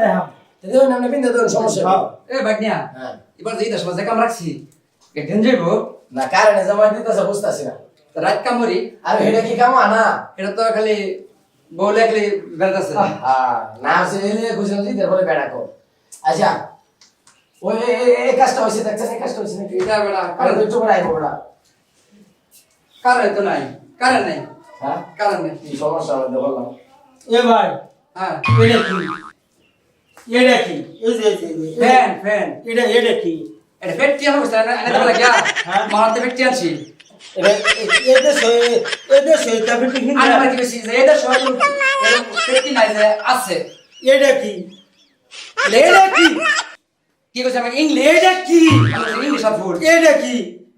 হ্যাঁ দেও না বিন্দু দেন সমস্যা হ্যাঁ এ বাগনিয়া হ্যাঁ এবার যেই দশ বাজে কাম রাখছি কেন যাইবো না কারণে জমা দিতেছে বুঝতাছি না রাত কামরি আর এটা কি কাম আনা এটা তো খালি বউলে খালি বেড়াতেছে হ্যাঁ না সেলে গুছান দিতে বলে বেড়া কো আচ্ছা ওই এই কাজটা হইছে দেখছেন এই কাজটা হইছে নাকি এটা বেড়া আরে দুটো বড় আইবো বড় কারণ তো নাই কারণ নাই হ্যাঁ কারণ নাই কি সমস্যা হলো বললাম এ ভাই হ্যাঁ এটা কি এই যে ফ্যান ফ্যান এটা কি এটা পেটি আমার বুঝতে না এটা বলে গিয়া মারতে পেটি আছি এটা সই তবে কি আর আমার কি বেশি যে এটা সব পেটি নাই যে আছে এটা কি কি কইছ আমি ইংলিশ এটা কি ইংলিশ আর ফুল এটা কি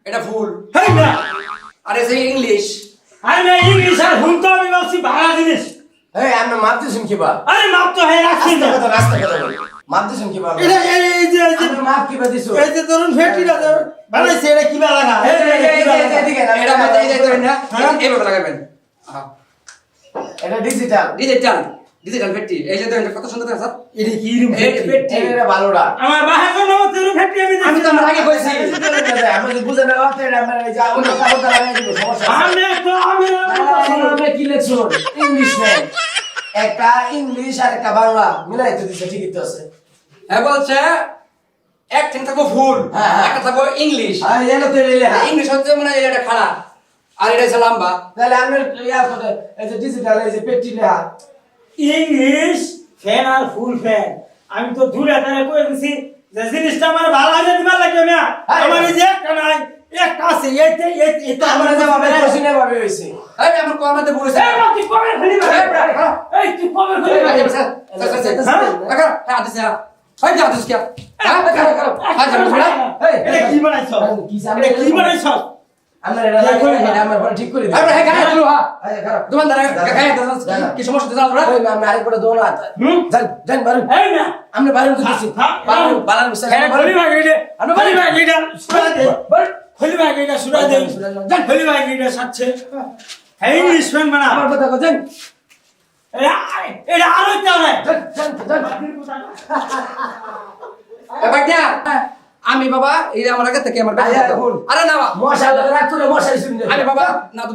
এটা ফুল হেই না আরে যে ইংলিশ আরে ইংলিশ আর ভুল তো আমি ভাবছি বাংলা জিনিস এই আমরা মাপ দিছুন কি বা আরে মাপ তো হ্যাঁ রাখছি না রাস্তা কথা বল মাপ দিছুন কি বা এটা এই যে আমরা মাপ কি বা দিছু এই যে ধরুন ফেটিটা বানাইছে এটা কি বা লাগা এদিকে না এটা মত এই যে ধরেন না এইভাবে লাগাবেন এটা ডিজিটাল ডিজিটাল পেটি এই যে ধরেন কত সুন্দর স্যার এটা কি রুম এই পেটি এটা ভালোটা আমার বাহার কোনো তেরু ফেটি আমি তো আমার আগে কইছি আমরা বুঝে না হতে আমরা যা অন্য কথা লাগাই দিব সমস্যা আমরা কি লেখছো ইংলিশ নেই একটা ইংলিশ আর একটা বাংলা মিলাই তো দিছে ঠিকই তো আছে হ্যাঁ বলছে এক থিং থাকবো ফুল একটা থাকবো ইংলিশ আর এলো তো এলে ইংলিশ হচ্ছে মানে এটা খাড়া আর এটা হচ্ছে লম্বা তাহলে আমরা ইয়ার কথা এই যে ডিজিটাল এই যে পেটি লেখা ইংলিশ ফ্যান আর ফুল ফ্যান আমি তো দূরে তারে কই দিছি যে জিনিসটা আমার ভালো লাগে দিবা লাগবে না আমার এই যে একটা নাই একটা আছে এটা আমরা যে ভাবে করছি না ভাবে হইছে এই আমার কোয়ামাতে বলেছে এই তুই কবে ফেলি এই তুই কবে ফেলি হ্যাঁ আদিস হ্যাঁ ভাই যা আদিস কি হ্যাঁ এটা কি বানাইছ কি এটা কি বানাইছ আমরা এটা আমরা ঠিক করে দিই আমরা হ্যাঁ গায়ে দিলু হ্যাঁ আচ্ছা খারাপ দোকানদার গায়ে দাও কি সমস্যা দিছ আমরা ওই আমরা আরেকবার দোনো হাত জান বারুন এই না আমরা বারুন দিছি বালার মিশা হ্যাঁ ফেলি ভাই এটা আমরা ফেলি ভাই এটা সুরা দে ফেলি ভাই এটা সুরা দে জান ফেলি ভাই এটা সাথে হ্যাঁ ইংলিশ ফ্যান বানা আমার কথা জান এটা আরো একটা নাই বাগনিয়া আমি বাবা এই আমার আগে থেকে আমার আরে না আরে না মশা রাখ করে মশাই শুনবে আমি বাবা না তো